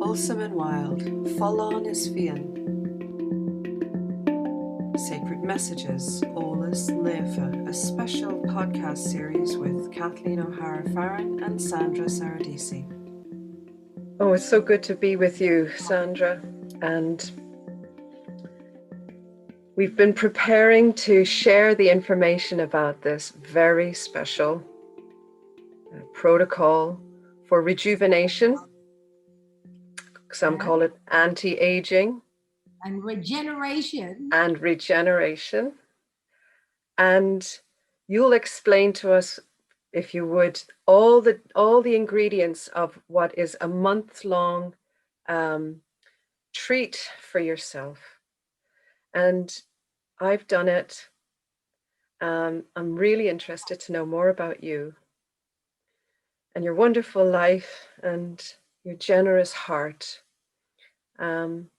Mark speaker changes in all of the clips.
Speaker 1: Wholesome and Wild, Folláin is Fiáin. Sacred Messages, Eolas, Naofa, a special podcast series with Kathleen O'Hara Farren and Sandra Saradesi.
Speaker 2: Oh, it's so good to be with you, Sandra. And we've been preparing to share the information about this very special protocol for rejuvenation. Some call it anti-aging.
Speaker 3: And regeneration.
Speaker 2: And regeneration. And you'll explain to us, if you would, all the ingredients of what is a month-long treat for yourself. And I've done it. I'm really interested to know more about you and your wonderful life and your generous heart. And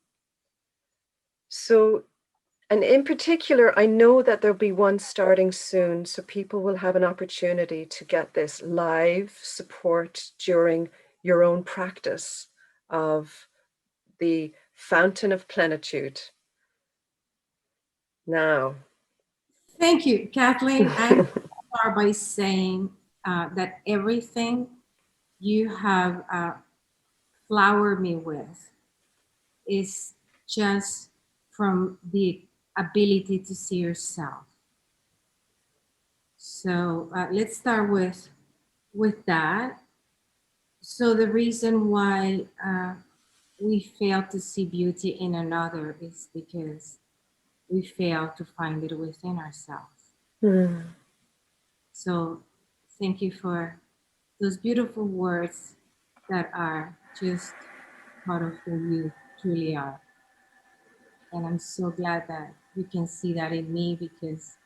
Speaker 2: in particular, I know that there'll be one starting soon, so people will have an opportunity to get this live support during your own practice of the Fountain of Plenitude. Now.
Speaker 3: Thank you, Kathleen. I start by saying that everything you have flowered me with is just from the ability to see yourself. So let's start with that. So the reason why we fail to see beauty in another is because we fail to find it within ourselves. So thank you for those beautiful words that are just part of who you truly are. And I'm so glad that you can see that in me, because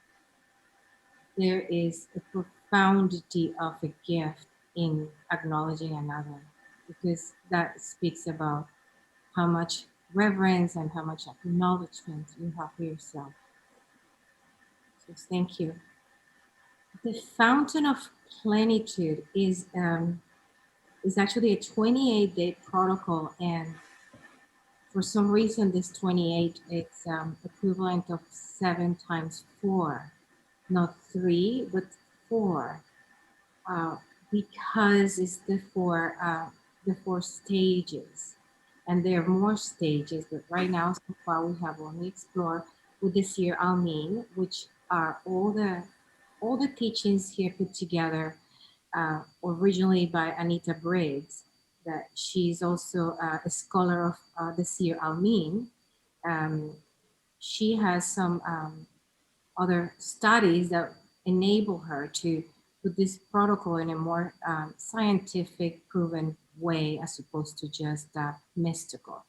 Speaker 3: there is a profundity of a gift in acknowledging another, because that speaks about how much reverence and how much acknowledgement you have for yourself. So thank you. The Fountain of Plenitude is actually a 28-day protocol, and for some reason this 28 it's equivalent of 7 times 4, not 3 but 4, because it's the four stages, and there are more stages, but right now so far we have only explored with the Seer Almine, which are all the teachings here put together originally by Anita Briggs, that she's also a scholar of the Seer Almine. She has some other studies that enable her to put this protocol in a more scientific, proven way, as opposed to just mystical.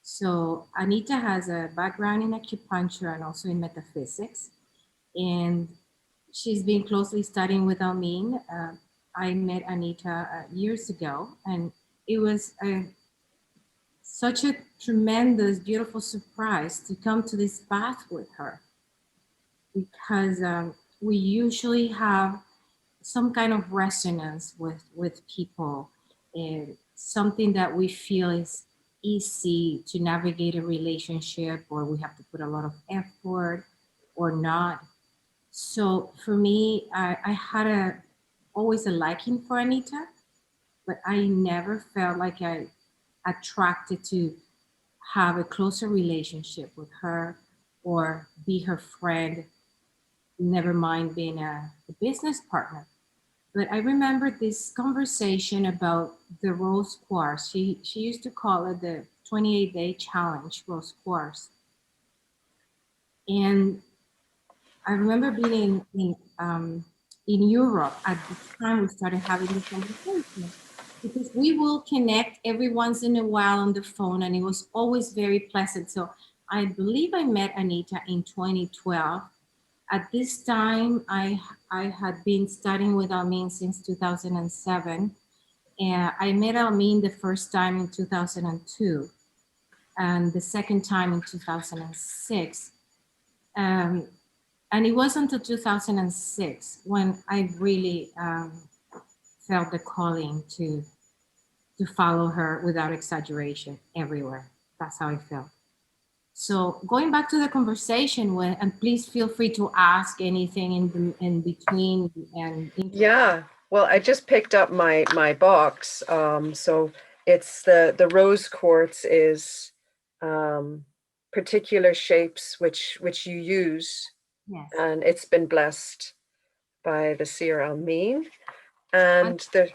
Speaker 3: So Anita has a background in acupuncture and also in metaphysics, and she's been closely studying with Almine. I met Anita years ago, and it was such a tremendous, beautiful surprise to come to this path with her, because we usually have some kind of resonance with people, and something that we feel is easy to navigate a relationship, or we have to put a lot of effort or not. So for me, I had always a liking for Anita, but I never felt like I attracted to have a closer relationship with her or be her friend, never mind being a business partner. But I remember this conversation about the Rose Quartz. She used to call it the 28-day challenge, Rose Quartz. And I remember being in Europe at the time we started having this conversation, because we will connect every once in a while on the phone, and it was always very pleasant. So I believe I met Anita in 2012. At this time, I had been studying with Almine since 2007. And I met Almine the first time in 2002, and the second time in 2006. And it wasn't until 2006 when I really felt the calling to to follow her without exaggeration everywhere. That's how I felt. So going back to the conversation, and please feel free to ask anything in between and interact.
Speaker 2: Yeah. Well, I just picked up my box. So it's the Rose Quartz is particular shapes which you use,
Speaker 3: Yes.
Speaker 2: and it's been blessed by the Seer Almine. And the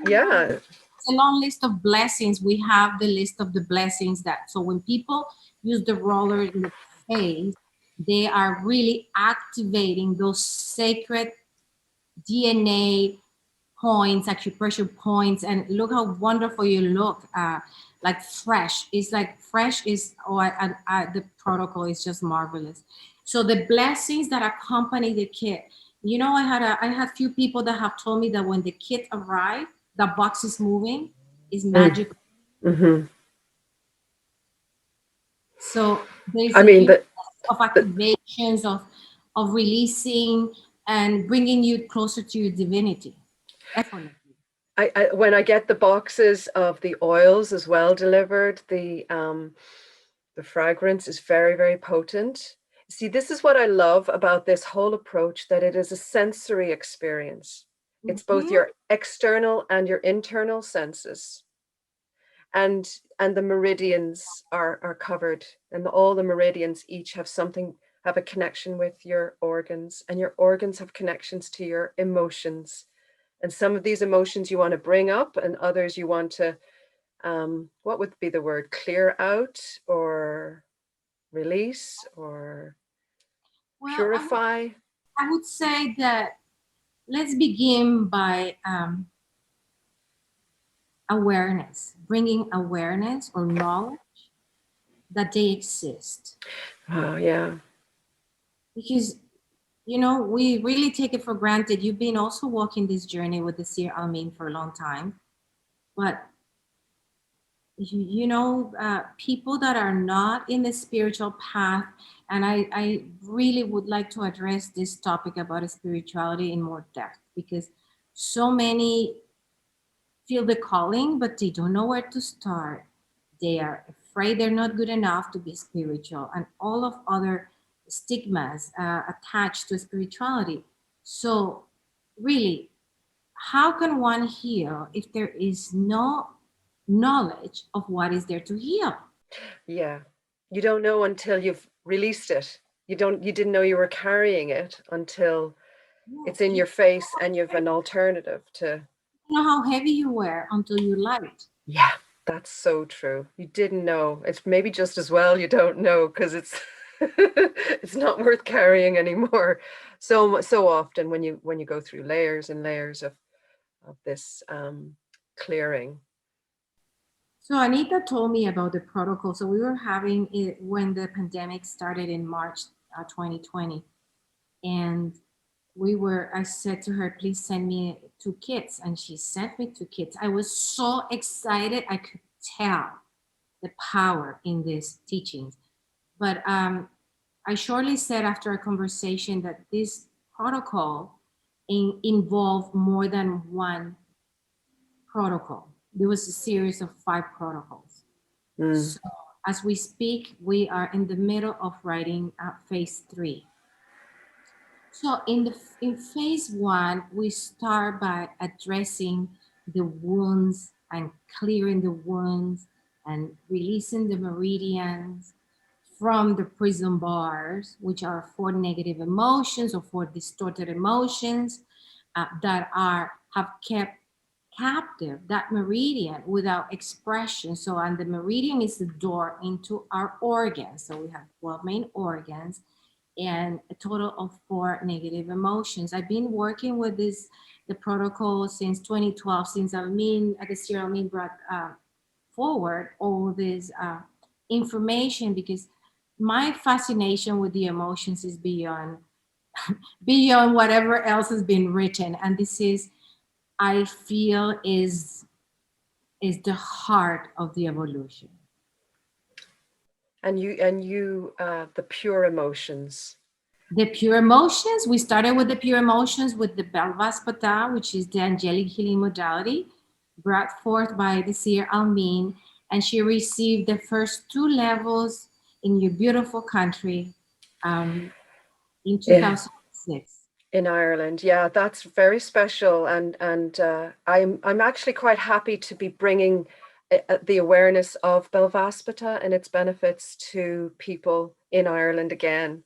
Speaker 2: yeah.
Speaker 3: It's a long list of blessings. We have the list of the blessings that, so when people use the roller in the face, they are really activating those sacred DNA points, acupressure points, and look how wonderful you look. Like fresh. It's like fresh is, the protocol is just marvelous. So the blessings that accompany the kit. You know, I had few people that have told me that when the kit arrived, the box is moving, is magical.
Speaker 2: Mm-hmm.
Speaker 3: So there's
Speaker 2: I mean,
Speaker 3: of activations of releasing and bringing you closer to your divinity. Effortlessly.
Speaker 2: I when I get the boxes of the oils as well delivered, the fragrance is very, very potent. See, this is what I love about this whole approach, that it is a sensory experience. It's both your external and your internal senses. And the meridians are covered, and all the meridians each have a connection with your organs, and your organs have connections to your emotions. And some of these emotions you want to bring up, and others you want to, what would be the word, clear out or release or purify?
Speaker 3: I would say that let's begin by awareness, bringing awareness or knowledge that they exist.
Speaker 2: Oh, yeah.
Speaker 3: Because, you know, we really take it for granted. You've been also walking this journey with the Seer Almine for a long time. But, people that are not in the spiritual path, and I really would like to address this topic about spirituality in more depth, because so many feel the calling, but they don't know where to start. They are afraid they're not good enough to be spiritual, and all of other stigmas attached to spirituality. So, really, how can one heal if there is no knowledge of what is there to heal?
Speaker 2: Yeah. You don't know until you've released it. You didn't know you were carrying it until it's in your face and you have an alternative to.
Speaker 3: You know how heavy you were until you light.
Speaker 2: Yeah, that's so true. You didn't know. It's maybe just as well you don't know, because it's it's not worth carrying anymore. So often when you go through layers and layers of this clearing.
Speaker 3: So Anita told me about the protocol. So we were having it when the pandemic started in March 2020, and I said to her, please send me 2 kits, and she sent me 2 kits. I was so excited. I could tell the power in these teachings. But I shortly said after a conversation that this protocol involved more than one protocol. There was a series of 5 protocols. So as we speak, we are in the middle of writing phase 3. So in phase 1, we start by addressing the wounds and clearing the wounds and releasing the meridians from the prison bars, which are 4 negative emotions or 4 distorted emotions that have kept captive that meridian without expression. So, and the meridian is the door into our organs. So we have 12 main organs and a total of 4 negative emotions. I've been working with the protocol since 2012, since the Seer Almine brought forward all this information, because my fascination with the emotions is beyond whatever else has been written, and this is, I feel, is the heart of the evolution.
Speaker 2: And you the pure emotions.
Speaker 3: The pure emotions, we started with the pure emotions with the Belvaspata, which is the angelic healing modality. brought forth by the Seer Almine, and she received the first 2 levels in your beautiful country in
Speaker 2: Yeah.
Speaker 3: 2006.
Speaker 2: In Ireland, yeah, that's very special, and I'm actually quite happy to be bringing the awareness of Belvaspata and its benefits to people in Ireland again.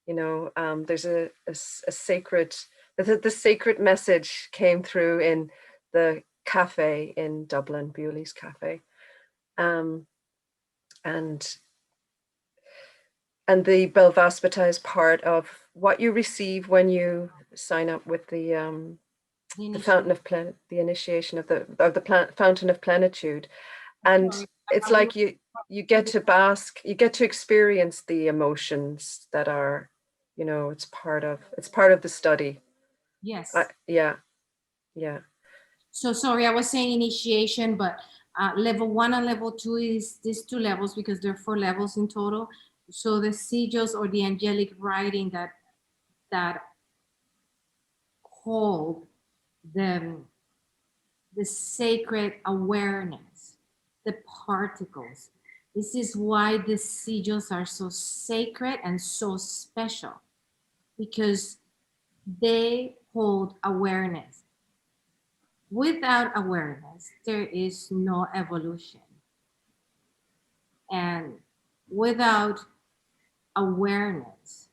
Speaker 2: You know, there's a sacred, the sacred message came through in the cafe in Dublin, Bewley's Cafe, um, and the Belvaspata is part of what you receive when you sign up with the fountain of the initiation of the fountain of plenitude. And it's like you get to bask, you get to experience the emotions that are, you know, it's part of the study.
Speaker 3: Yes.
Speaker 2: Yeah.
Speaker 3: So sorry, I was saying initiation, but level 1 and level 2 is these 2 levels because there are 4 levels in total. So the sigils or the angelic writing that hold the sacred awareness, the particles. This is why the sigils are so sacred and so special, because they hold awareness. Without awareness, there is no evolution. And without awareness,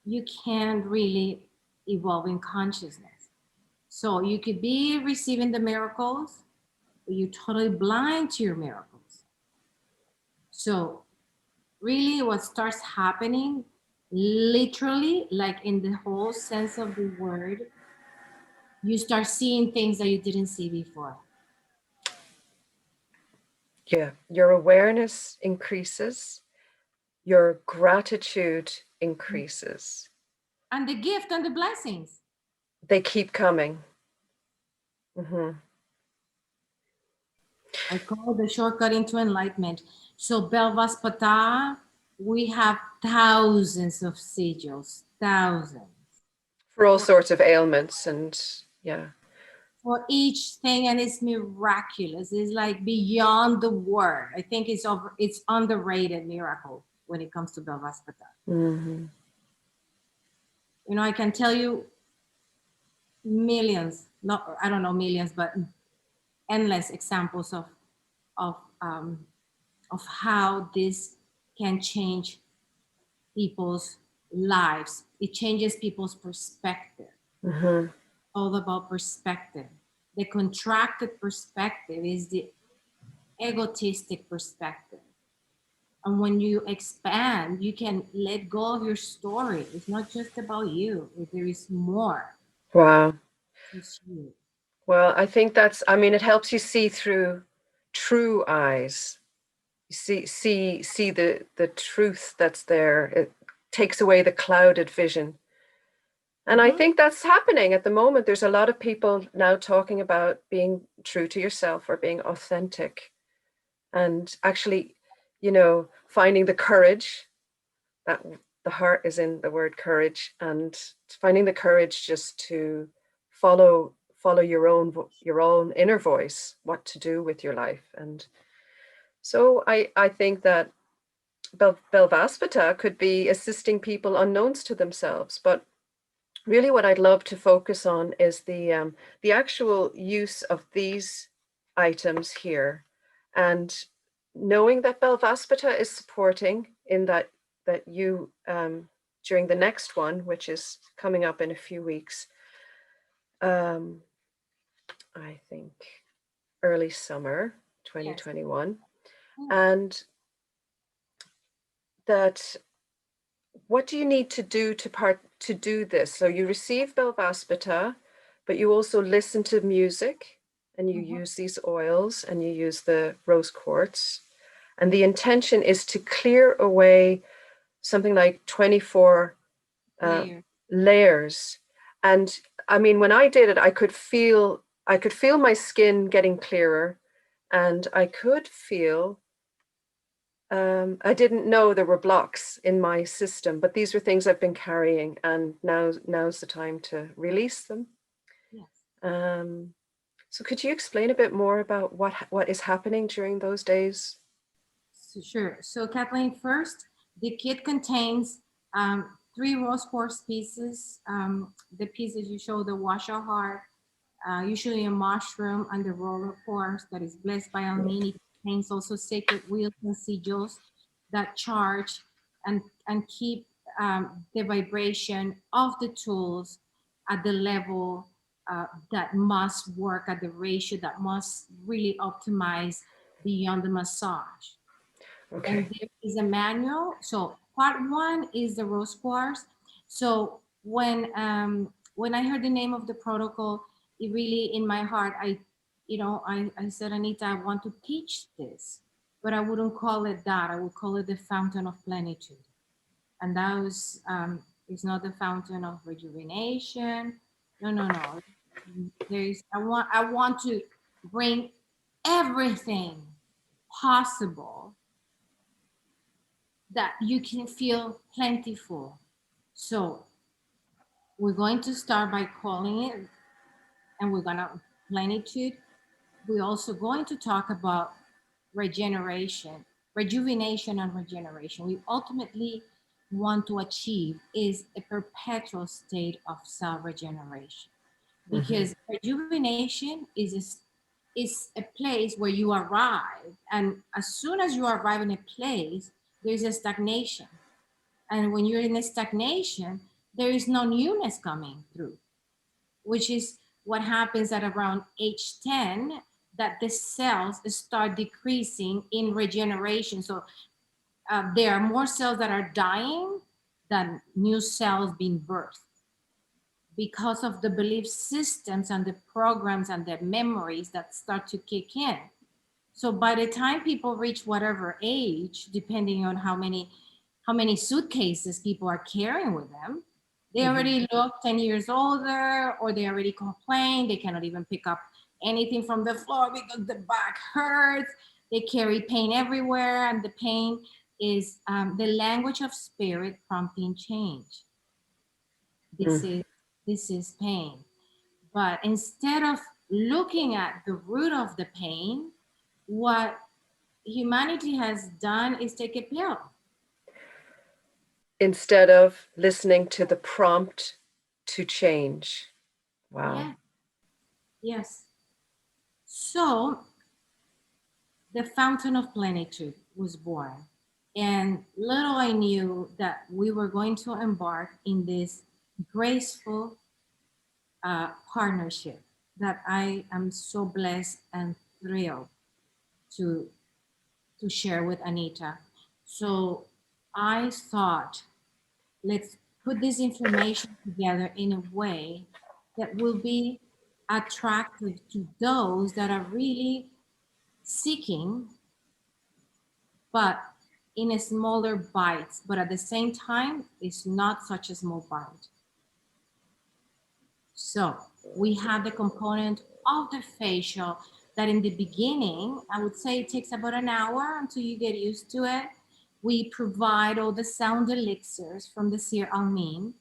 Speaker 3: you can't really evolve in consciousness. So you could be receiving the miracles, but you're totally blind to your miracles. So really what starts happening, literally, like in the whole sense of the word, you start seeing things that you didn't see before.
Speaker 2: Yeah, your awareness increases, your gratitude increases.
Speaker 3: And the gift and the blessings.
Speaker 2: They keep coming. Mm-hmm.
Speaker 3: I call the shortcut into enlightenment. So Belvaspata, we have thousands of sigils, thousands.
Speaker 2: For all sorts of ailments, and yeah.
Speaker 3: For each thing, and it's miraculous. It's like beyond the word. I think it's underrated miracle when it comes to Belvaspata.
Speaker 2: Mm-hmm.
Speaker 3: You know, I can tell you millions, not I don't know millions, but endless examples of um, of how this can change people's lives. It changes people's perspective.
Speaker 2: Mm-hmm.
Speaker 3: All about perspective. The contracted perspective is the egotistic perspective. And when you expand, you can let go of your story. It's not just about you. There is more.
Speaker 2: Wow.
Speaker 3: It's you.
Speaker 2: Well, I think it helps you see through true eyes. See the truth that's there. It takes away the clouded vision. And I think that's happening at the moment. There's a lot of people now talking about being true to yourself or being authentic, and actually, you know, finding the courage. That the heart is in the word courage, and finding the courage just to follow your own inner voice, what to do with your life. And so I think that Belvaspata could be assisting people unknowns to themselves, but really what I'd love to focus on is the actual use of these items here, and knowing that Belvaspata is supporting in that you during the next one, which is coming up in a few weeks, I think early summer 2021.
Speaker 3: Yes.
Speaker 2: And that what do you need to do to do this? So you receive Belvaspata, but you also listen to music, and you use these oils, and you use the Rose Quartz. And the intention is to clear away something like 24 layers. And I mean, when I did it, I could feel my skin getting clearer, and I could feel I didn't know there were blocks in my system, but these were things I've been carrying, and now's the time to release them.
Speaker 3: Yes.
Speaker 2: So could you explain a bit more about what is happening during those days?
Speaker 3: Sure. So Kathleen, first, the kit contains 3 rose quartz pieces. The pieces you show the washa heart, usually a mushroom, and the roller quartz that is blessed by Almine. It contains also sacred wheels and sigils that charge and keep the vibration of the tools at the level that must work, at the ratio that must really optimize beyond the massage.
Speaker 2: Okay.
Speaker 3: And there is a manual. So part 1 is the rose quartz. So when I heard the name of the protocol, it really, in my heart, I said, Anita, I want to teach this, but I wouldn't call it that. I would call it the fountain of plenitude. And that was it's not the fountain of rejuvenation. No. I want to bring everything possible that you can feel plentiful. So we're going to start by calling it, and we're gonna plenitude. We're also going to talk about regeneration, rejuvenation and regeneration. We ultimately want to achieve is a perpetual state of self-regeneration, because rejuvenation is a place where you arrive, and as soon as you arrive in a place, there's a stagnation. And when you're in a stagnation, there is no newness coming through, which is what happens at around age 10, that the cells start decreasing in regeneration. So there are more cells that are dying than new cells being birthed, because of the belief systems and the programs and the memories that start to kick in. So by the time people reach whatever age, depending on how many suitcases people are carrying with them, they already look 10 years older, or they already complain. They cannot even pick up anything from the floor because the back hurts. They carry pain everywhere, and the pain is the language of spirit prompting change. This is pain. But instead of looking at the root of the pain, what humanity has done is take a pill.
Speaker 2: Instead of listening to the prompt to change. Wow.
Speaker 3: Yeah. Yes. So the fountain of plenitude was born. And little I knew that we were going to embark in this graceful partnership that I am so blessed and thrilled to share with Anita. So I thought, let's put this information together in a way that will be attractive to those that are really seeking, but in a smaller bites, but at the same time, it's not such a small bite. So we have the component of the facial that in the beginning, I would say it takes about an hour until you get used to it. We provide all the sound elixirs from the Seer Almine.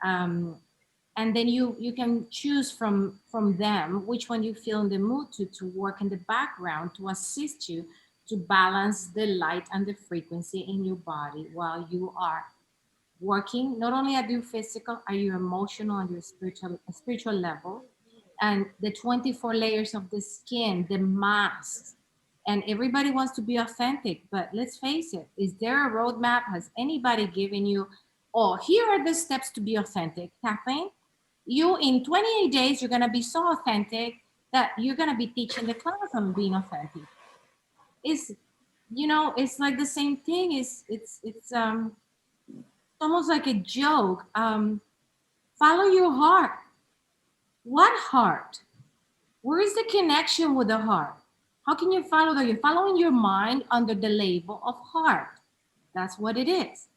Speaker 3: And then you can choose from them which one you feel in the mood to work in the background to assist you to balance the light and the frequency in your body while you are working, not only at your physical, at your emotional and your spiritual level, and the 24 layers of the skin, the masks. And everybody wants to be authentic, but let's face it, is there a roadmap? Has anybody given you, oh, here are the steps to be authentic? Kathleen, you in 28 days, you're gonna be so authentic that you're gonna be teaching the class on being authentic. It's like the same thing. It's almost like a joke. Follow your heart. What heart? Where is the connection with the heart? How can you follow that? You're following your mind under the label of heart. That's what it is.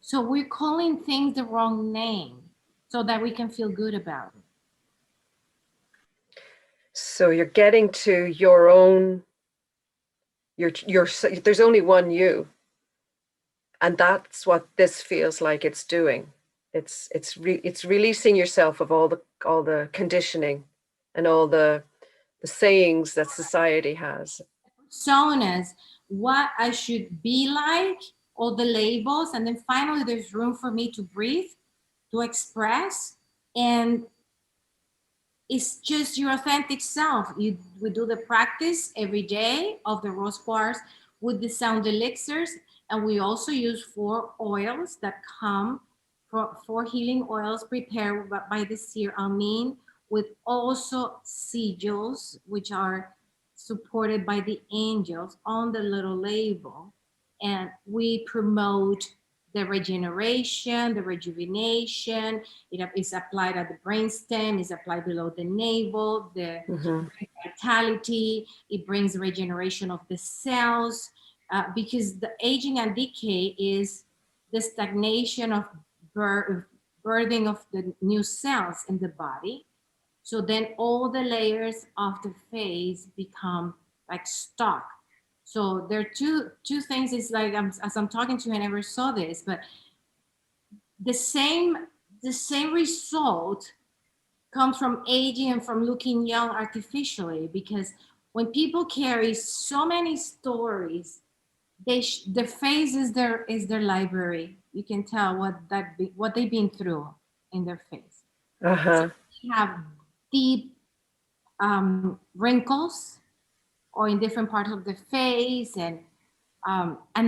Speaker 3: So we're calling things the wrong name so that we can feel good about it.
Speaker 2: So you're getting to your own, there's only one you. And that's what this feels like it's doing. It's releasing yourself of all the conditioning and all the sayings that society has.
Speaker 3: Personas, what I should be like, all the labels, and then finally there's room for me to breathe, to express, and it's just your authentic self. We do the practice every day of the Rose Quartz with the sound elixirs, and we also use 4 oils that come for 4 healing oils prepared by the Seer Almine, with also sigils, which are supported by the angels on the little label. And we promote the regeneration, the rejuvenation. It is applied at the brainstem, is applied below the navel, the vitality. It brings regeneration of the cells, because the aging and decay is the stagnation of birthing of the new cells in the body. So then all the layers of the face become like stock. So there are two things. It's like as I'm talking to you, I never saw this, but the same result comes from aging and from looking young artificially, because when people carry so many stories, the face is their library. You can tell what they've been through in their face. So they have deep wrinkles or in different parts of the face, and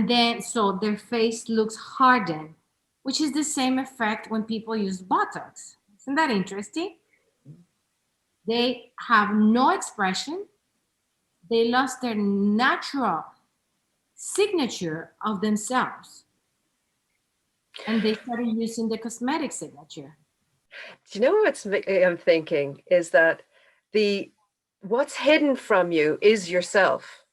Speaker 3: then so their face looks hardened, which is the same effect when people use Botox. Isn't that interesting? They have no expression. They lost their natural signature of themselves, and they started using the cosmetic signature.
Speaker 2: Do you know what I'm thinking is that what's hidden from you is yourself.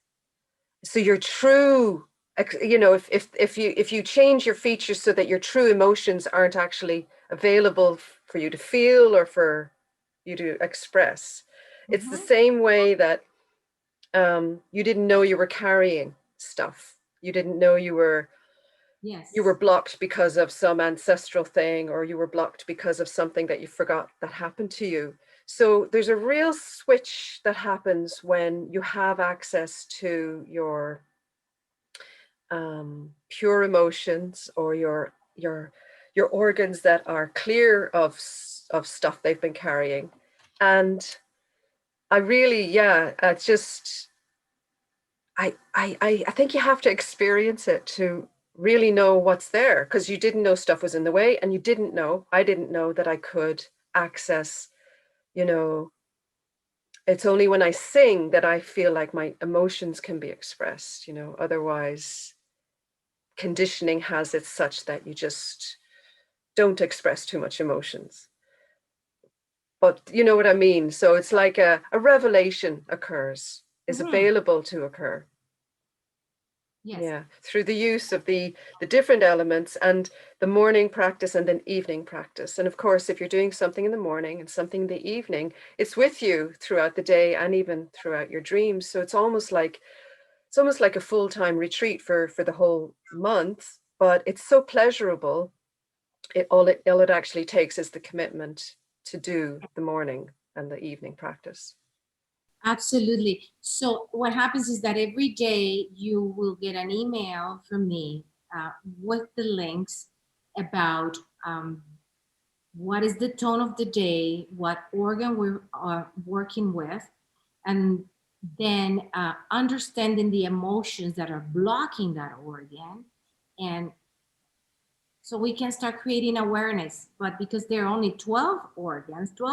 Speaker 2: So your true, if you change your features so that your true emotions aren't actually available for you to feel or for you to express, it's the same way that you didn't know you were carrying stuff. You didn't know you were blocked because of some ancestral thing, or you were blocked because of something that you forgot that happened to you. So there's a real switch that happens when you have access to your pure emotions, or your organs that are clear of stuff they've been carrying. And I really, it's just, I think you have to experience it to really know what's there, because you didn't know stuff was in the way, and I didn't know that I could access, it's only when I sing that I feel like my emotions can be expressed, otherwise conditioning has it such that you just don't express too much emotions. But you know what I mean? So it's like a revelation occurs, is available to occur.
Speaker 3: Yes.
Speaker 2: Yeah, through the use of the different elements, and the morning practice and then evening practice. And of course, if you're doing something in the morning and something in the evening, it's with you throughout the day and even throughout your dreams. So it's almost like a full-time retreat for the whole month, but it's so pleasurable. All it actually takes is the commitment to do the morning and the evening practice.
Speaker 3: Absolutely. So what happens is that every day you will get an email from me with the links about what is the tone of the day, what organ we're working with, and then understanding the emotions that are blocking that organ. And so we can start creating awareness. But because there are only 12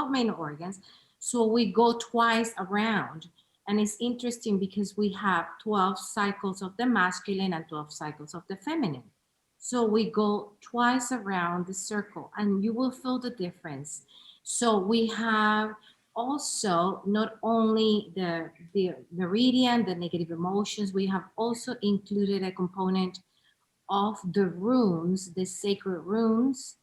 Speaker 3: main organs, so we go twice around. And it's interesting because we have 12 cycles of the masculine and 12 cycles of the feminine. So we go twice around the circle, and you will feel the difference. So we have also not only the meridian, the negative emotions, we have also included a component of the runes, the sacred runes.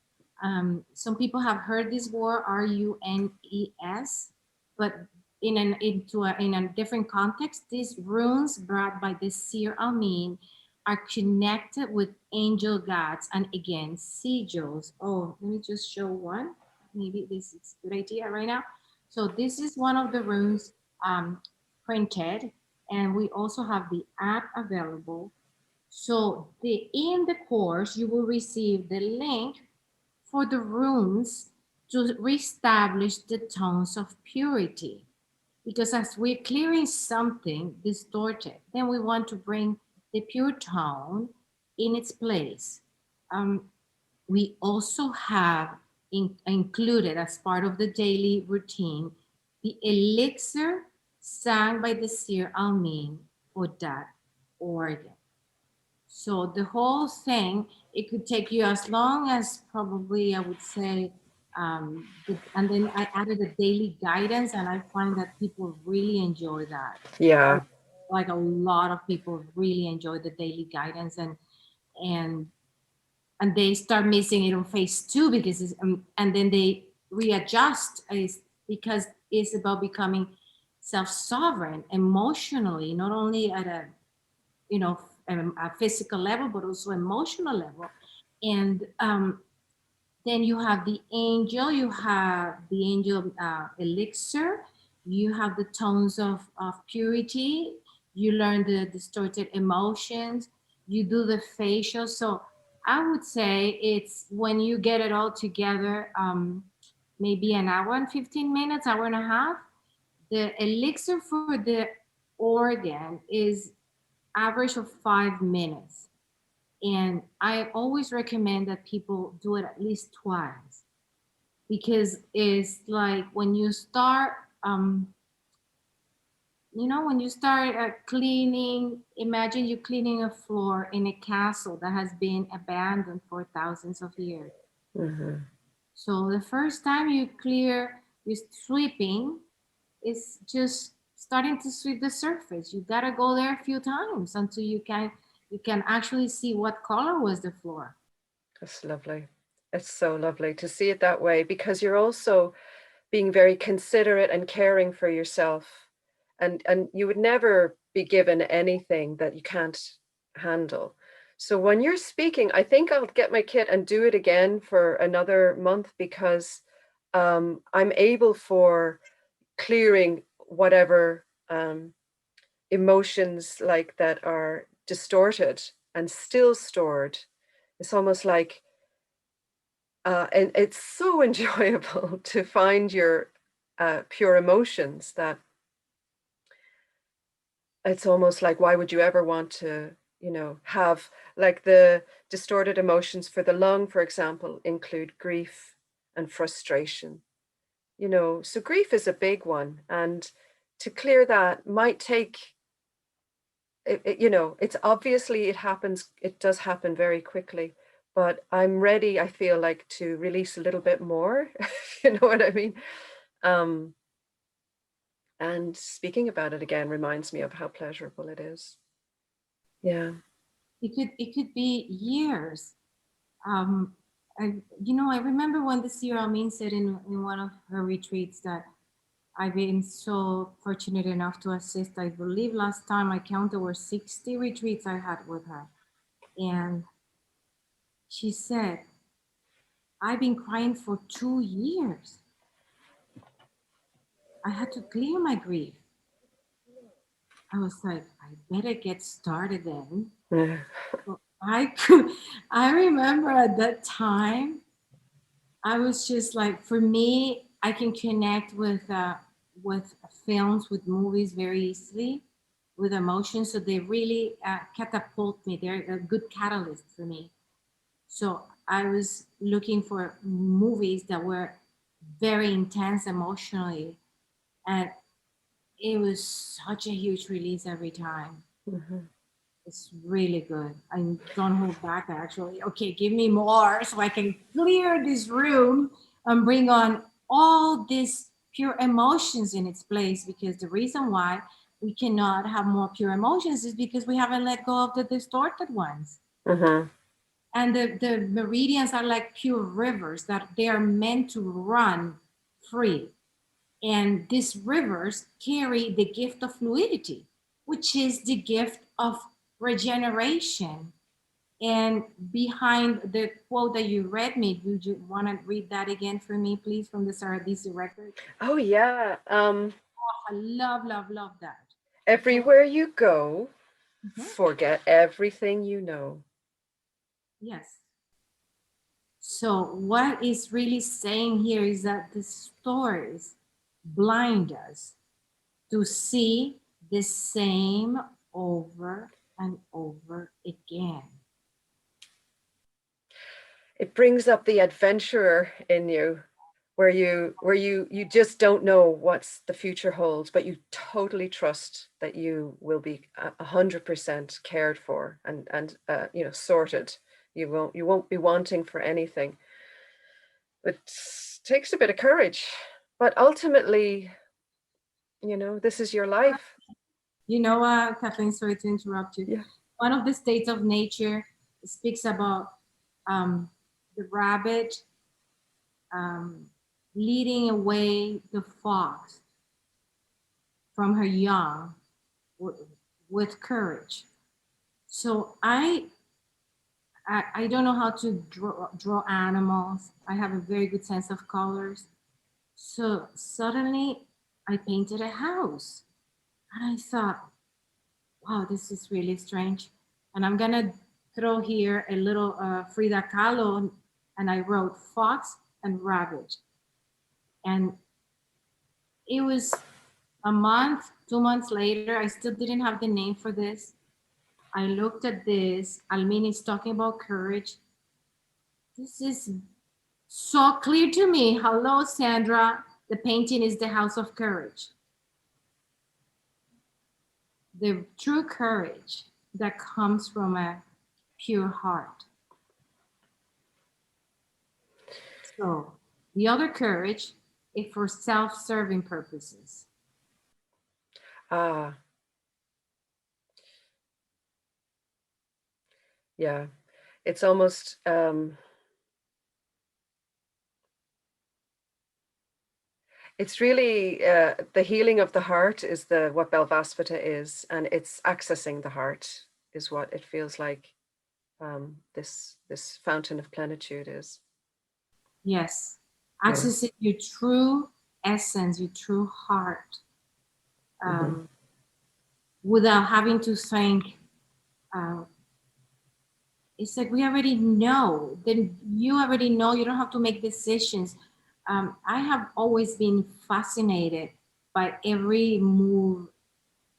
Speaker 3: Some people have heard this word RUNES, but in a different context, these runes brought by the Seer Almine are connected with angel gods and again sigils. Oh, let me just show one. Maybe this is a good idea right now. So this is one of the runes printed, and we also have the app available. So in the course, you will receive the link for the runes to reestablish the tones of purity. Because as we're clearing something distorted, then we want to bring the pure tone in its place. Um, we also have included as part of the daily routine the elixir sang by the Seer Almine for that organ. So the whole thing, it could take you as long as probably I would say, and then I added a daily guidance, and I find that people really enjoy that.
Speaker 2: Yeah.
Speaker 3: Like a lot of people really enjoy the daily guidance, and and they start missing it on phase two because and then they readjust because it's about becoming self-sovereign emotionally, not only at a you know a physical level but also emotional level. And then you have the angel, you have the angel elixir, you have the tones of purity, you learn the distorted emotions, you do the facial. So I would say it's when you get it all together, maybe an hour and 15 minutes, hour and a half. The elixir for the organ is average of 5 minutes. And I always recommend that people do it at least twice, because it's like when you start, when you start cleaning, imagine you cleaning a floor in a castle that has been abandoned for thousands of years.
Speaker 2: Mm-hmm.
Speaker 3: So the first time you clear, you're sweeping, is just starting to sweep the surface. You gotta go there a few times until you can actually see what color was the floor.
Speaker 2: That's lovely. It's so lovely to see it that way, because you're also being very considerate and caring for yourself. And you would never be given anything that you can't handle. So when you're speaking, I think I'll get my kit and do it again for another month, because I'm able for clearing whatever emotions like that are distorted and still stored. It's almost like and it's so enjoyable to find your pure emotions, that it's almost like, why would you ever want to, have, like, the distorted emotions for the lung, for example, include grief and frustration. So grief is a big one, and to clear that might take it's obviously it does happen very quickly, but I'm ready, I feel like, to release a little bit more. You know what I mean? um and speaking about it again reminds me of how pleasurable it is. Yeah.
Speaker 3: It could be years. Um, I remember when the Seer Almine said in one of her retreats that I've been so fortunate enough to assist. I believe last time I counted were 60 retreats I had with her. And she said, I've been crying for 2 years. I had to clear my grief. I was like, I better get started then.
Speaker 2: Yeah.
Speaker 3: So I remember at that time, I was just like, for me, I can connect with films, with movies very easily, with emotions. So they really catapult me. They're a good catalyst for me. So I was looking for movies that were very intense emotionally, and it was such a huge release every time.
Speaker 2: Mhm.
Speaker 3: It's really good. I don't hold back actually. Okay, give me more so I can clear this room and bring on all these pure emotions in its place, because the reason why we cannot have more pure emotions is because we haven't let go of the distorted ones.
Speaker 2: Mhm.
Speaker 3: And the meridians are like pure rivers that they are meant to run free. And these rivers carry the gift of fluidity, which is the gift of regeneration. And behind the quote that you read me, would you want to read that again for me, please, from the Saradesi record?
Speaker 2: Oh yeah.
Speaker 3: I love, love, love that.
Speaker 2: Everywhere you go,
Speaker 3: Mhm.
Speaker 2: forget everything you know.
Speaker 3: Yes. So what is really saying here is that the stories blind us to see the same over and over again.
Speaker 2: It brings up the adventurer in you, where you just don't know what's the future holds, but you totally trust that you will be 100% cared for and sorted. You won't be wanting for anything. It takes a bit of courage, but ultimately, this is your life.
Speaker 3: You know, Kathleen, sorry to interrupt you.
Speaker 2: Yeah.
Speaker 3: One of the states of nature speaks about the rabbit um, leading away the fox from her young with courage. So I don't know how to draw animals. I have a very good sense of colors. So suddenly I painted a house. And I thought, wow, this is really strange. And I'm going to throw here a little Frida Kahlo. And I wrote fox and rabbit. And it was a month, 2 months later, I still didn't have the name for this. I looked at this. Almine is talking about courage. This is so clear to me. Hello, Sandra. The painting is the house of courage. The true courage that comes from a pure heart. So the other courage is for self-serving purposes.
Speaker 2: Ah, yeah. It's almost it's really the healing of the heart is what Belvasvita is, and it's accessing the heart is what it feels like. This fountain of plenitude is.
Speaker 3: Yes.
Speaker 2: Yeah.
Speaker 3: Accessing your true essence, your true heart,
Speaker 2: Mm-hmm.
Speaker 3: without having to think. Uh, it's like we already know. Then you already know. You don't have to make decisions. I have always been fascinated by every move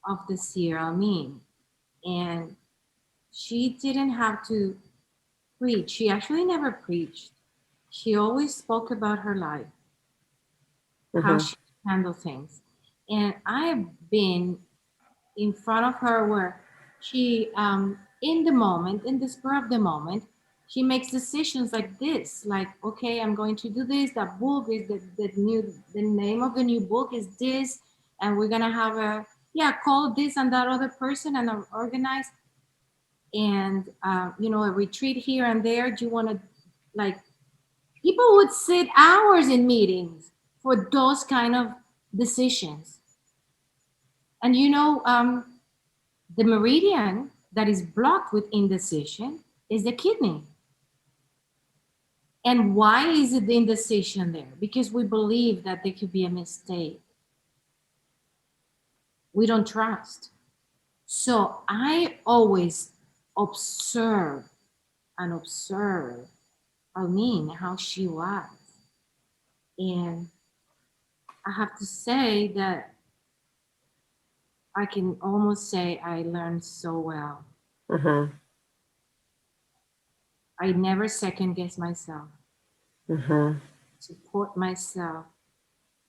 Speaker 3: of the Seer Almine, and she didn't have to preach. She actually never preached. She always spoke about her life, how
Speaker 2: Mm-hmm.
Speaker 3: she handled things. And I have been in front of her where she, in the moment, in the spur of the moment, she makes decisions like this, like, okay, I'm going to do this. That book is the name of the new book is this, and we're gonna have call this and that other person and organize, and a retreat here and there. Do you want to, like, people would sit hours in meetings for those kind of decisions. And the meridian that is blocked with indecision is the kidney. And why is it the indecision there? Because we believe that there could be a mistake. We don't trust. So I always observe and observe Almine, how she was. And I have to say that I can almost say I learned so well.
Speaker 2: Mm-hmm.
Speaker 3: I never second guess myself,
Speaker 2: Mm-hmm.
Speaker 3: support myself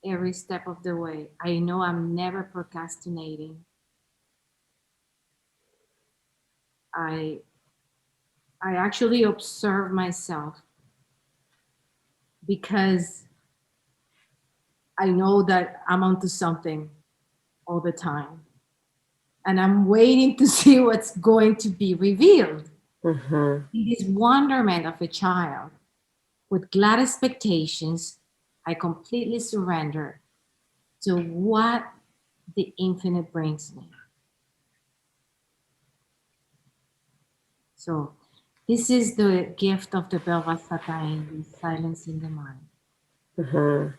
Speaker 3: every step of the way. I know I'm never procrastinating. I I actually observe myself because I know that I'm onto something all the time. And I'm waiting to see what's going to be revealed.
Speaker 2: Mm-hmm.
Speaker 3: In this wonderment of a child, with glad expectations, I completely surrender to what the infinite brings me. So this is the gift of the Belvasvita, silence in the mind.
Speaker 2: Mm-hmm.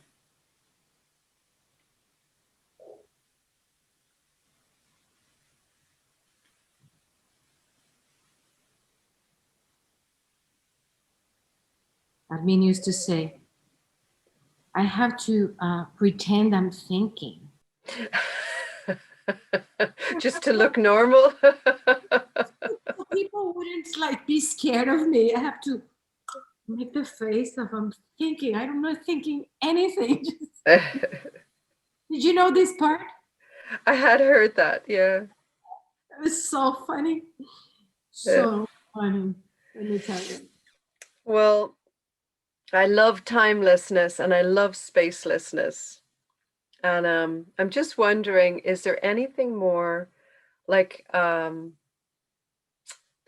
Speaker 3: Admin used to say, I have to pretend I'm thinking.
Speaker 2: Just to look normal.
Speaker 3: So people wouldn't like be scared of me. I have to make the face of I'm thinking. I'm not thinking anything. Did you know this part?
Speaker 2: I had heard that, yeah.
Speaker 3: It was so funny. So funny. Let me tell you.
Speaker 2: Well, I love timelessness and I love spacelessness. And I'm just wondering, is there anything more like that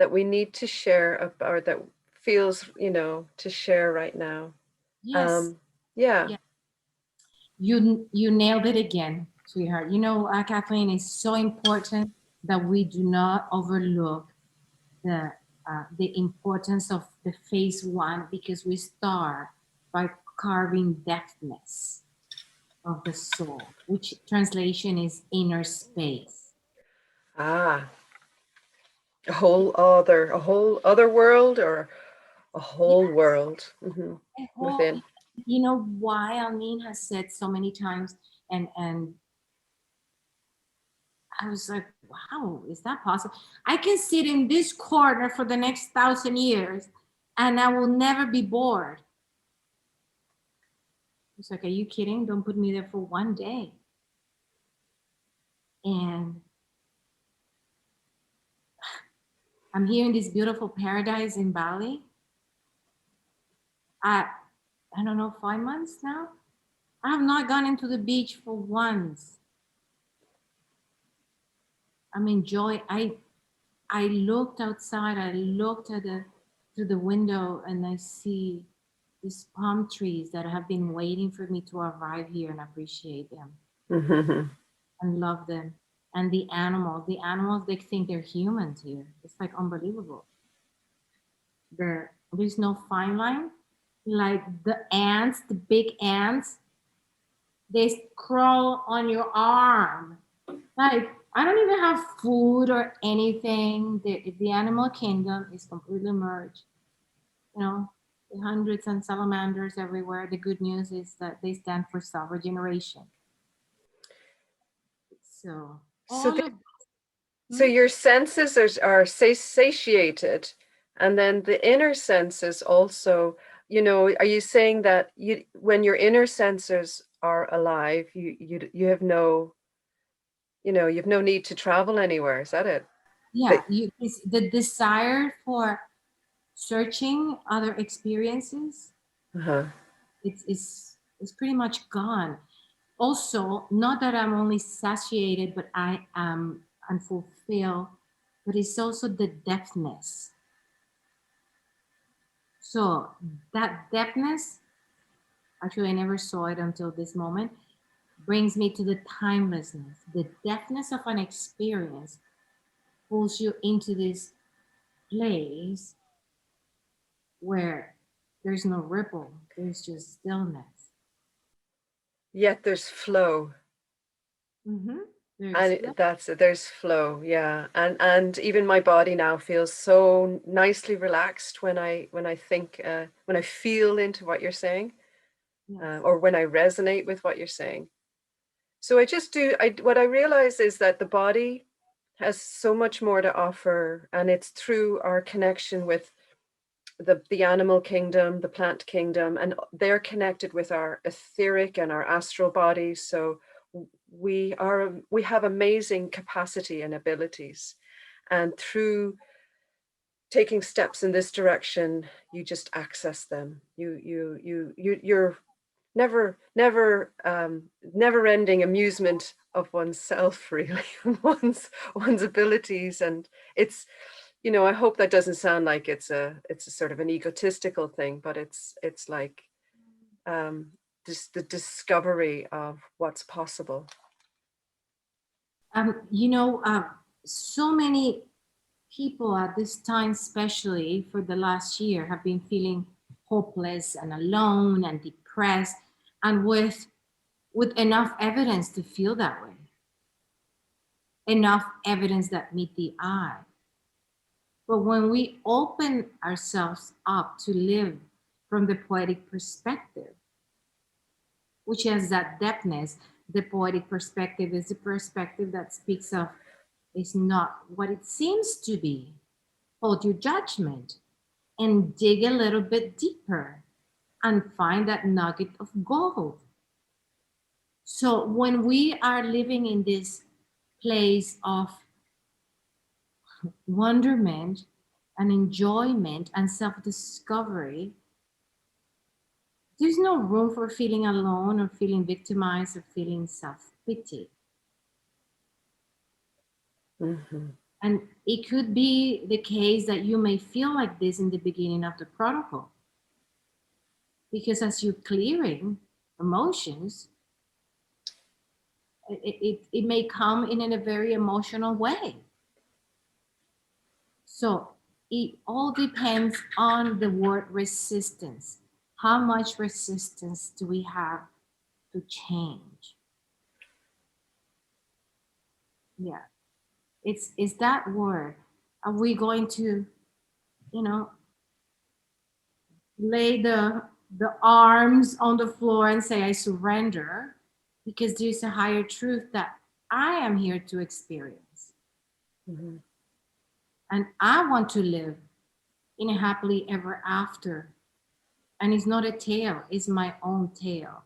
Speaker 2: we need to share or that feels, to share right now?
Speaker 3: Yes.
Speaker 2: Yeah.
Speaker 3: Yeah. You nailed it again, sweetheart. Kathleen, is so important that we do not overlook the importance of the phase one, because we start by carving depthness of the soul, which translation is inner space.
Speaker 2: Ah, a whole other world or a whole
Speaker 3: Yes.
Speaker 2: world
Speaker 3: Whole,
Speaker 2: within.
Speaker 3: you know why Almine has said so many times, and I was like, wow, is that possible? I can sit in this corner for the next 1,000 years and I will never be bored. It's like, are you kidding? Don't put me there for one day. And I'm here in this beautiful paradise in Bali. I don't know, 5 months now. I have not gone into the beach for once. I'm enjoying. I looked outside. I looked through the window, and I see these palm trees that have been waiting for me to arrive here and appreciate them and love them. And the animals, they think they're humans here. It's like unbelievable. There's no fine line. Like the ants, the big ants, they crawl on your arm. Like, I don't even have food or anything. The animal kingdom is completely merged. The hundreds and salamanders everywhere. The good news is that they stand for regeneration. So
Speaker 2: So
Speaker 3: all of
Speaker 2: so your senses are satiated, and then the inner senses also, are you saying that when your inner senses are alive, you have no, you have no need to travel anywhere? Is that it?
Speaker 3: yeah, it's the desire for searching other experiences.
Speaker 2: Uh-huh.
Speaker 3: It's pretty much gone. Also, not that I'm only satiated, but I am unfulfilled, but it's also the depthness. So that depthness, actually I never saw it until this moment, brings me to the timelessness. The depthness of an experience pulls you into this place where there's no ripple, there's just stillness.
Speaker 2: Yet there's flow. And there's flow, yeah. And even my body now feels so nicely relaxed when I think when I feel into what you're saying, or when I resonate with what you're saying. So what I realize is that the body has so much more to offer, and it's through our connection with the animal kingdom, the plant kingdom, and they're connected with our etheric and our astral bodies. So we have amazing capacity and abilities, and through taking steps in this direction, you just access them. You're never-ending amusement of oneself, really, one's abilities. And it's, I hope that doesn't sound like it's a sort of an egotistical thing, but it's like just the discovery of what's possible.
Speaker 3: So many people at this time, especially for the last year, have been feeling hopeless and alone and depressed, and with enough evidence to feel that way, enough evidence that meet the eye. But when we open ourselves up to live from the poetic perspective, which has that depthness. The poetic perspective is the perspective that speaks of is not what it seems to be. Hold your judgment and dig a little bit deeper and find that nugget of gold. So when we are living in this place of wonderment and enjoyment and self-discovery, there's no room for feeling alone or feeling victimized or feeling self-pity.
Speaker 2: Mm-hmm.
Speaker 3: And it could be the case that you may feel like this in the beginning of the protocol. Because as you're clearing emotions, it may come in a very emotional way. So it all depends on the word resistance. How much resistance do we have to change? Yeah, it's that word. Are we going to, lay the arms on the floor and say I surrender, because there's a higher truth that I am here to experience.
Speaker 2: Mm-hmm.
Speaker 3: And I want to live in a happily ever after. And it's not a tale, it's my own tale.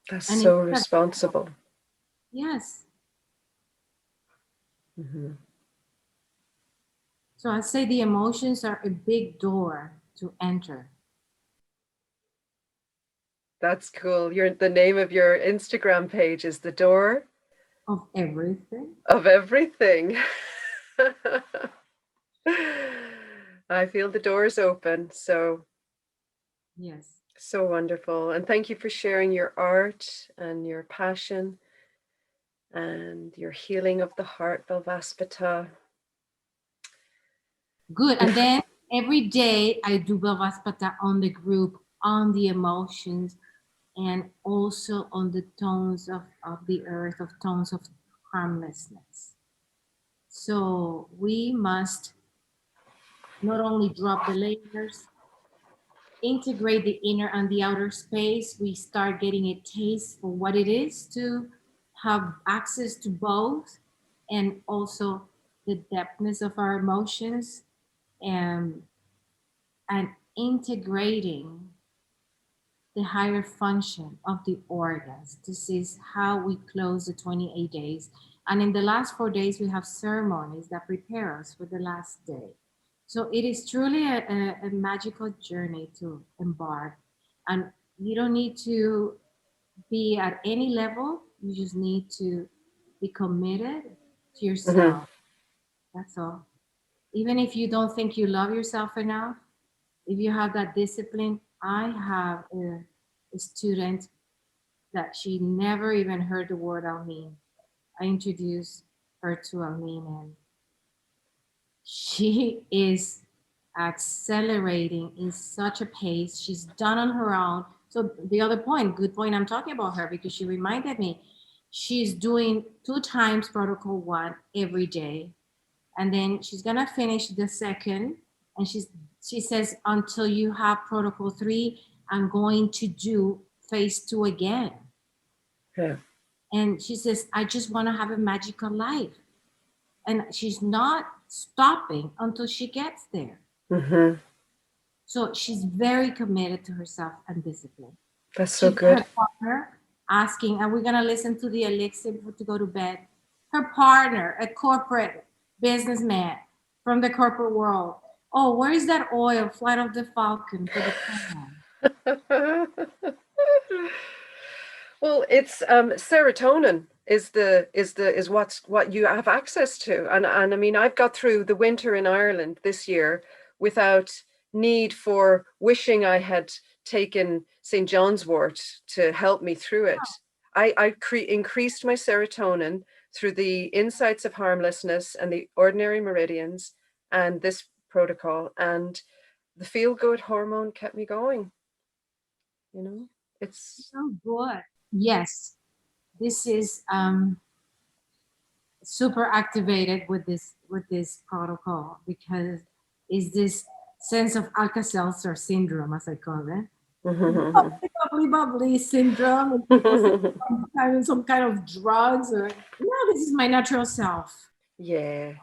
Speaker 2: That's
Speaker 3: And
Speaker 2: so responsible.
Speaker 3: Yes.
Speaker 2: Mm-hmm.
Speaker 3: So I'd say the emotions are a big door to enter.
Speaker 2: That's cool. The name of your Instagram page is The Door
Speaker 3: Of everything.
Speaker 2: of Everything. I feel the doors open. So
Speaker 3: Yes.
Speaker 2: so wonderful. And thank you for sharing your art and your passion and your healing of the heart, Belvaspata.
Speaker 3: Good. And then every day I do Bhavaspata on the group, on the emotions, and also on the tones of the earth, of tones of harmlessness. So we must not only drop the layers, integrate the inner and the outer space. We start getting a taste for what it is to have access to both, and also the depthness of our emotions, and integrating the higher function of the organs. This is how we close the 28 days. And in the last 4 days, we have ceremonies that prepare us for the last day. So it is truly a magical journey to embark. And you don't need to be at any level, you just need to be committed to yourself. That's all. Even if you don't think you love yourself enough, if you have that discipline. I have a student that she never even heard the word Almine. I introduced her to Almine, and she is accelerating in such a pace. She's done on her own. So the other point, good point, I'm talking about her because she reminded me she's doing 2 times protocol 1 every day, and then she's gonna finish the second, and she says until you have protocol 3, I'm going to do phase 2 again.
Speaker 2: Yeah.
Speaker 3: And she says I just want to have a magical life, and she's not stopping until she gets there.
Speaker 2: Mm-hmm.
Speaker 3: So she's very committed to herself and discipline.
Speaker 2: That's so good.
Speaker 3: Her partner asking, are we gonna listen to the elixir to go to bed? Her partner, a corporate businessman from the corporate world. Oh, where is that oil? Flight of the Falcon for the plan.
Speaker 2: Well, it's serotonin is what you have access to, and I mean I've got through the winter in Ireland this year without need for wishing I had taken St. John's wort to help me through it. I increased my serotonin through the insights of harmlessness and the ordinary meridians and this protocol, and the feel good hormone kept me going. It's
Speaker 3: so good. Yes, this is super activated with this protocol, because is this sense of Alka-Seltzer syndrome, as I call it.
Speaker 2: Mhm.
Speaker 3: Bubbly syndrome, some kind of drugs, or no, this is my natural self.
Speaker 2: Yeah.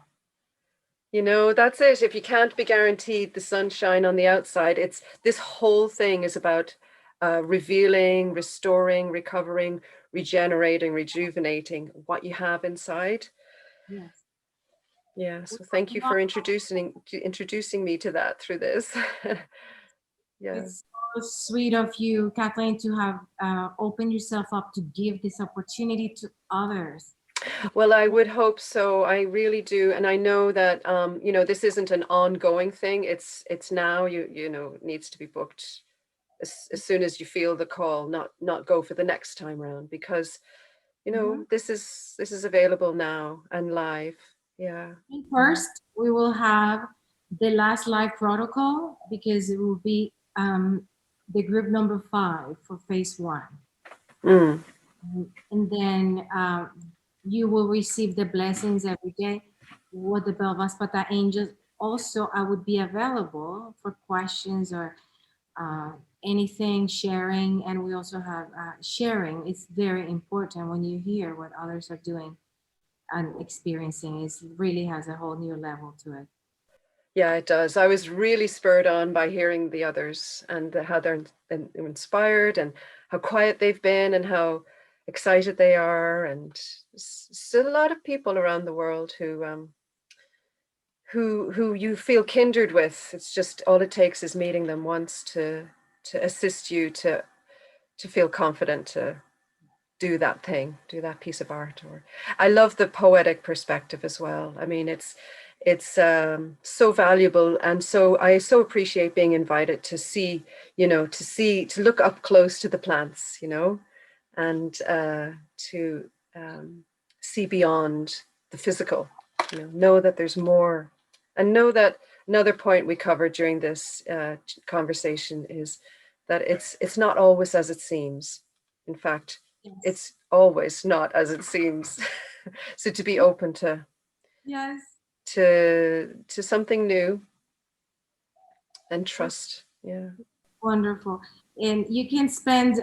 Speaker 2: That's it. If you can't be guaranteed the sunshine on the outside, it's this whole thing is about revealing, restoring, recovering, regenerating, rejuvenating what you have inside.
Speaker 3: Yes.
Speaker 2: Yeah. So thank you for introducing me to that through this. Yeah.
Speaker 3: It's so sweet of you, Kathleen, to have opened yourself up to give this opportunity to others.
Speaker 2: Well, I would hope so. I really do. And I know that, this isn't an ongoing thing. It's now, it needs to be booked as soon as you feel the call, not go for the next time round, because, this is available now and live. Yeah.
Speaker 3: First, we will have the last live protocol, because it will be the group number 5 for phase 1.
Speaker 2: Mm.
Speaker 3: And then you will receive the blessings every day with the Belvaspata angels. Also, I would be available for questions or anything, sharing. And we also have sharing. It's very important when you hear what others are doing and experiencing. It really has a whole new level to it.
Speaker 2: Yeah, it does. I was really spurred on by hearing the others and how they're inspired and how quiet they've been and how excited they are. And still a lot of people around the world who you feel kindred with. It's just all it takes is meeting them once to assist you to feel confident to do that thing, do that piece of art. Or I love the poetic perspective as well. I mean, it's so valuable, and so I so appreciate being invited to see, to look up close to the plants, and to see beyond the physical. Know that there's more, and know that another point we covered during this conversation is that it's not always as it seems. In fact,
Speaker 3: Yes.
Speaker 2: It's always not as it seems. So to be open to something new and trust. Yeah.
Speaker 3: Wonderful. And you can spend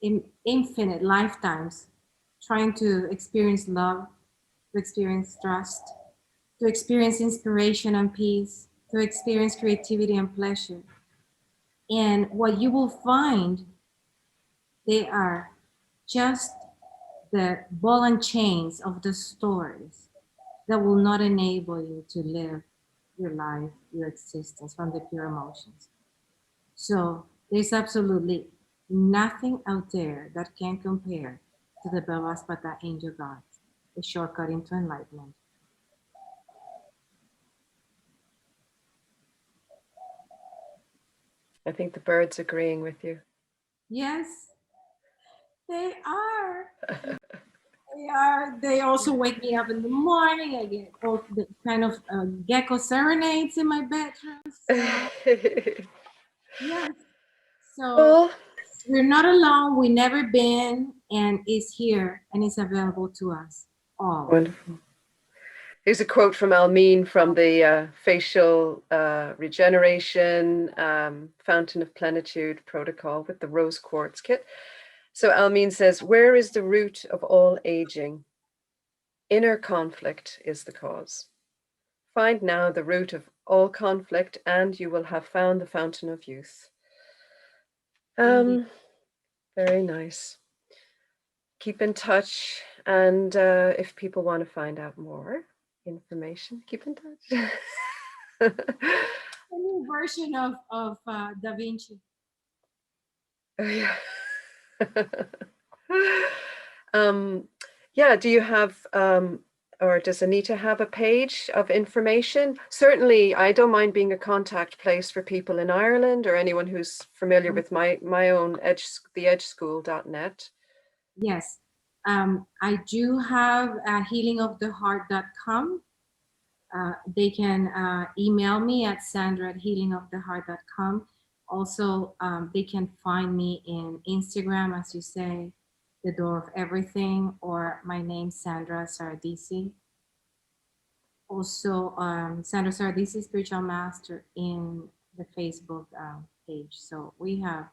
Speaker 3: in infinite lifetimes trying to experience love, to experience trust, to experience inspiration and peace, to experience creativity and pleasure. And what you will find, they are just the ball and chains of the stories that will not enable you to live your life, your existence from the pure emotions. So there's absolutely nothing out there that can compare to the Belvaspata angel gods, the shortcut into enlightenment.
Speaker 2: I think the birds agreeing with you.
Speaker 3: Yes, they are. They are. They also wake me up in the morning. I get all the kind of gecko serenades in my bedroom. So, yes. So
Speaker 2: Well,
Speaker 3: we're not alone. We've never been, and it's here and it's available to us all.
Speaker 2: wonderful. Here's a quote from Almine from the facial regeneration fountain of plenitude protocol with the Rose Quartz kit. So Almine says, "Where is the root of all aging? Inner conflict is the cause. Find now the root of all conflict, and you will have found the fountain of youth." Very nice. Keep in touch, and if people want to find out more information, keep in touch.
Speaker 3: A new version of Da Vinci.
Speaker 2: Oh, yeah. Yeah, do you have or does Anita have a page of information? Certainly, I don't mind being a contact place for people in Ireland or anyone who's familiar with my own theedgeschool.net.
Speaker 3: Yes, I do have healingoftheheart.com. They can email me at sandra@healingoftheheart.com. Also, they can find me in Instagram, as you say, The Door of Everything, or my name, Sandra Saradesi. also Sandra Saradesi, Spiritual Master, in the Facebook page. So we have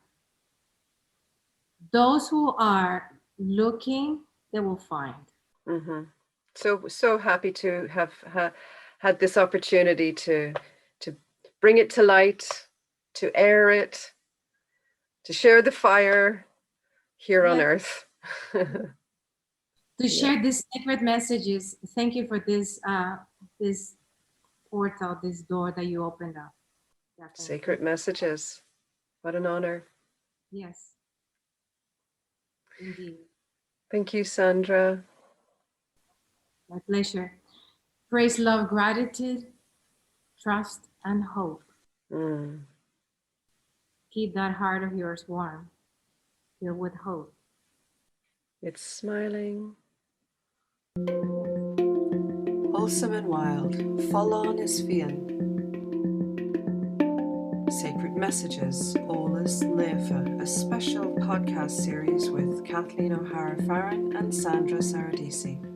Speaker 3: those who are looking, they will find.
Speaker 2: Mm-hmm. So happy to have had this opportunity to bring it to light, to air it, to share the fire here on earth.
Speaker 3: To share these sacred messages. Thank you for this this portal, this door that you opened up. Definitely.
Speaker 2: Sacred messages. What an honor.
Speaker 3: Yes. Indeed.
Speaker 2: Thank you, Sandra.
Speaker 3: My pleasure. Praise, love, gratitude, trust, and hope.
Speaker 2: Mm.
Speaker 3: Keep that heart of yours warm, filled with hope.
Speaker 2: It's smiling.
Speaker 1: Wholesome and Wild, Folláin is Fiáin. Sacred Messages, Eolas, Naofa, a special podcast series with Kathleen O'Hara Farren and Sandra Saradesi.